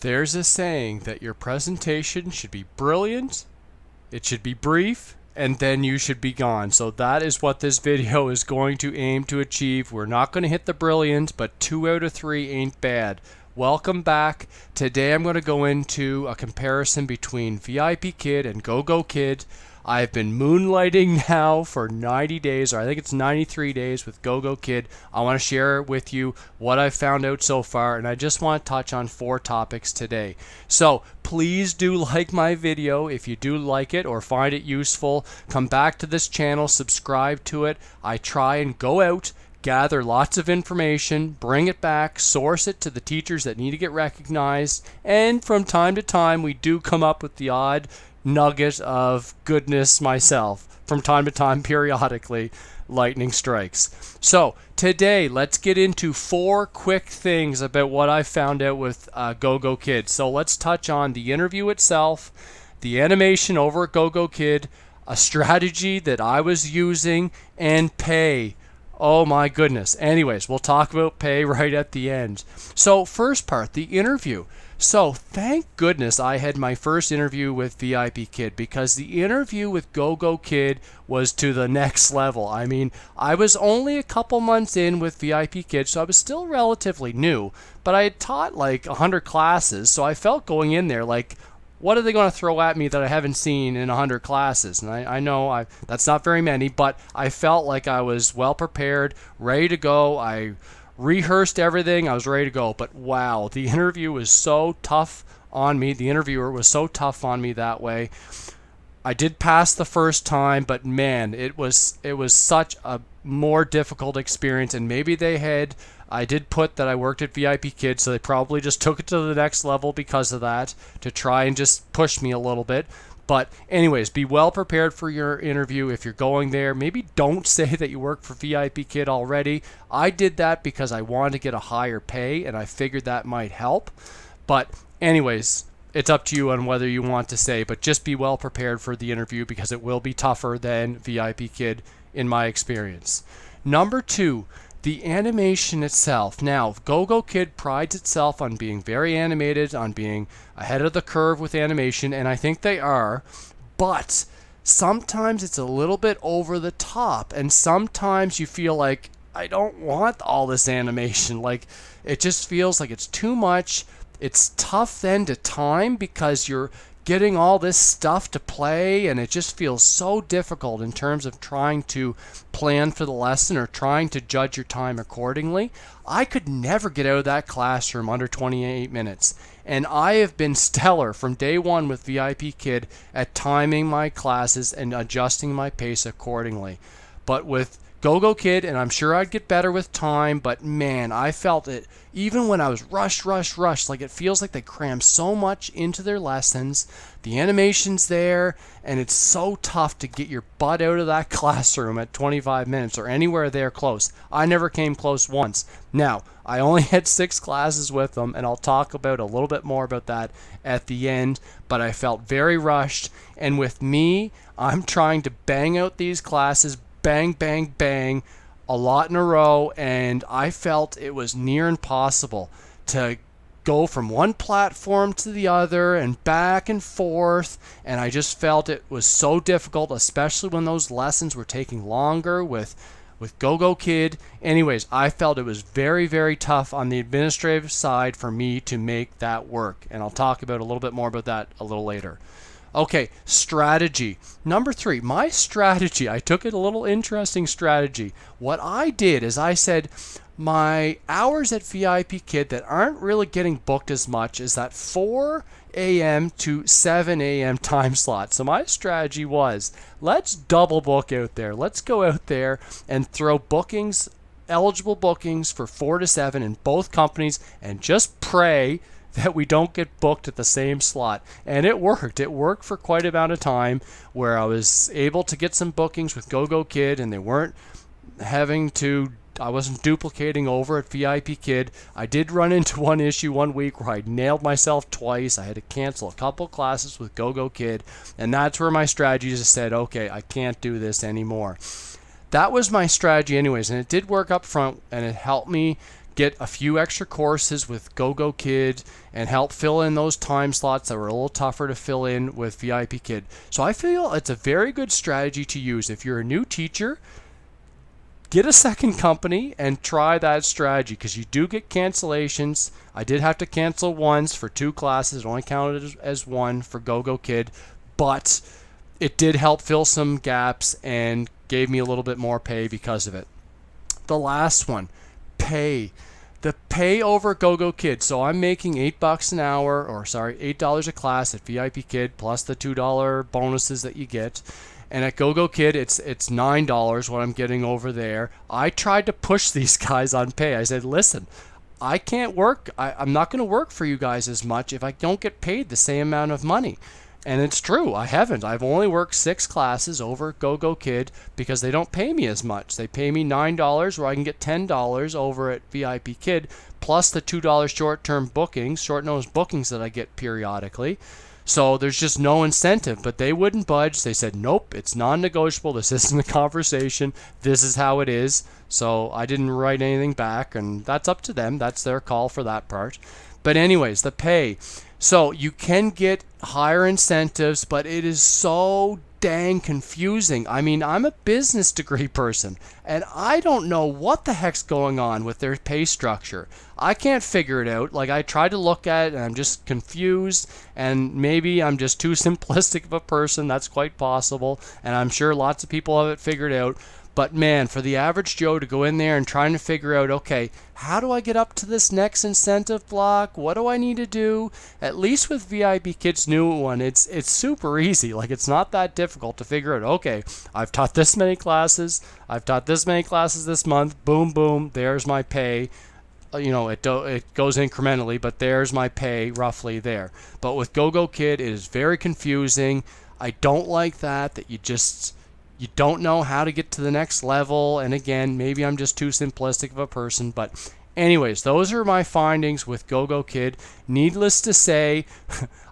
There's a saying that your presentation should be brilliant, it should be brief, and then you should be gone. So that is what this video is going to aim to achieve. We're not going to hit the brilliant, but 2 out of 3 ain't bad. Welcome back. Today I'm going to go into a comparison between VIPKID and GoGoKid. I've been moonlighting now for 90 days, or I think it's 93 days with GoGoKid. I want to share with you what I've found out so far, and I just want to touch on 4 topics today. So please do like my video if you do like it or find it useful. Come back to this channel, subscribe to it. I try and go out, gather lots of information, bring it back, source it to the teachers that need to get recognized, and from time to time we do come up with the odd nugget of goodness myself. From time to time, periodically, lightning strikes. So today, let's get into 4 quick things about what I found out with GoGoKid. So let's touch on the interview itself, the animation over at GoGoKid, a strategy that I was using, and pay. Oh my goodness. Anyways, we'll talk about pay right at the end. So first part, the interview. So thank goodness I had my first interview with VIPKID, because the interview with GoGoKid was to the next level. I mean, I was only a couple months in with VIPKID, so I was still relatively new, but I had taught like 100 classes, so I felt going in there like, what are they going to throw at me that I haven't seen in 100 classes? And I know that's not very many, but I felt like I was well prepared, ready to go. I rehearsed everything. I was ready to go. But wow, the interview was so tough on me. The interviewer was so tough on me that way. I did pass the first time, but man, it was such a more difficult experience. And maybe I did put that I worked at VIPKID, so they probably just took it to the next level because of that, to try and just push me a little bit. But anyways, be well prepared for your interview if you're going there. Maybe don't say that you work for VIPKID already. I did that because I wanted to get a higher pay, and I figured that might help. But anyways, it's up to you on whether you want to say, but just be well prepared for the interview because it will be tougher than VIPKID in my experience. Number 2, the animation itself. Now, GoGoKid prides itself on being very animated, on being ahead of the curve with animation, and I think they are, but sometimes it's a little bit over the top, and sometimes you feel like, I don't want all this animation. Like, it just feels like it's too much. It's tough then to time because you're getting all this stuff to play, and it just feels so difficult in terms of trying to plan for the lesson or trying to judge your time accordingly. I could never get out of that classroom under 28 minutes, and I have been stellar from day one with VIPKID at timing my classes and adjusting my pace accordingly. But with GoGoKid, and I'm sure I'd get better with time, but man, I felt it even when I was rushed, like it feels like they cram so much into their lessons. The animation's there, and it's so tough to get your butt out of that classroom at 25 minutes or anywhere there close. I never came close once. Now, I only had 6 classes with them, and I'll talk about a little bit more about that at the end, but I felt very rushed, and with me, I'm trying to bang out these classes, bang, bang, bang, a lot in a row, and I felt it was near impossible to go from one platform to the other and back and forth, and I just felt it was so difficult, especially when those lessons were taking longer with GoGoKid. Anyways, I felt it was very, very tough on the administrative side for me to make that work, and I'll talk about a little bit more about that a little later. Okay, strategy. Number 3, my strategy. I took it a little interesting strategy. What I did is I said my hours at VIPKID that aren't really getting booked as much is that 4 a.m. to 7 a.m. time slot. So my strategy was, let's double book out there. Let's go out there and throw bookings, eligible bookings for 4 to 7 in both companies, and just pray that we don't get booked at the same slot. And it worked. It worked for quite a amount of time where I was able to get some bookings with GoGoKid, and they weren't I wasn't duplicating over at VIPKID. I did run into one issue one week where I nailed myself twice. I had to cancel a couple classes with GoGoKid, and that's where my strategy just said, okay, I can't do this anymore. That was my strategy anyways, and it did work up front, and it helped me get a few extra courses with GoGoKid and help fill in those time slots that were a little tougher to fill in with VIPKID. So I feel it's a very good strategy to use. If you're a new teacher, get a second company and try that strategy, because you do get cancellations. I did have to cancel once for 2 classes. It only counted as 1 for GoGoKid, but it did help fill some gaps and gave me a little bit more pay because of it. The last one, pay. The pay over GoGoKid. So I'm making $8 an hour, or sorry, $8 a class at VIPKID plus the $2 bonuses that you get. And at GoGoKid, it's $9 what I'm getting over there. I tried to push these guys on pay. I said, listen, I can't work. I'm not going to work for you guys as much if I don't get paid the same amount of money. And it's true, I haven't. I've only worked 6 classes over GoGoKid because they don't pay me as much. They pay me $9 where I can get $10 over at VIPKID, plus the $2 short-term bookings, short-notice bookings that I get periodically. So there's just no incentive, but they wouldn't budge. They said, nope, it's non-negotiable. This isn't a conversation. This is how it is. So I didn't write anything back, and that's up to them. That's their call for that part. But anyways, the pay. So you can get higher incentives, but it is so dang confusing. I mean, I'm a business degree person, and I don't know what the heck's going on with their pay structure. I can't figure it out. Like, I tried to look at it, and I'm just confused, and maybe I'm just too simplistic of a person. That's quite possible, and I'm sure lots of people have it figured out. But man, for the average Joe to go in there and trying to figure out, okay, how do I get up to this next incentive block? What do I need to do? At least with VIPKid's new one, it's super easy. Like, it's not that difficult to figure out, okay, I've taught this many classes. I've taught this many classes this month. Boom, boom, there's my pay. You know, it goes incrementally, but there's my pay roughly there. But with GoGoKid, it is very confusing. I don't like that you don't know how to get to the next level. And again, maybe I'm just too simplistic of a person. But anyways, those are my findings with GoGoKid. Needless to say,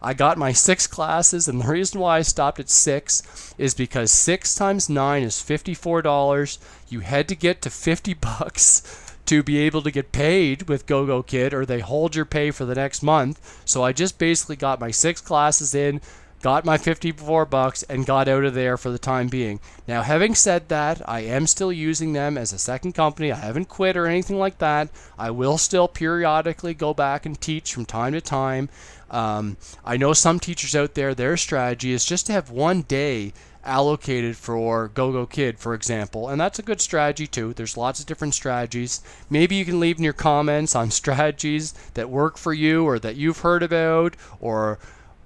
I got my 6 classes, and the reason why I stopped at 6 is because 6 times 9 is $54. You had to get to $50 to be able to get paid with GoGoKid, or they hold your pay for the next month. So I just basically got my 6 classes in, got my $54 and got out of there for the time being. Now, having said that, I am still using them as a second company. I haven't quit or anything like that. I will still periodically go back and teach from time to time. I know some teachers out there, their strategy is just to have one day allocated for GoGoKid, for example, and that's a good strategy too. There's lots of different strategies. Maybe you can leave in your comments on strategies that work for you or that you've heard about, or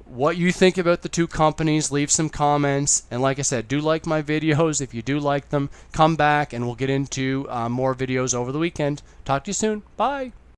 what you think about the 2 companies. Leave some comments, and like I said, do like my videos. If you do like them, come back and we'll get into more videos over the weekend. Talk to you soon. Bye.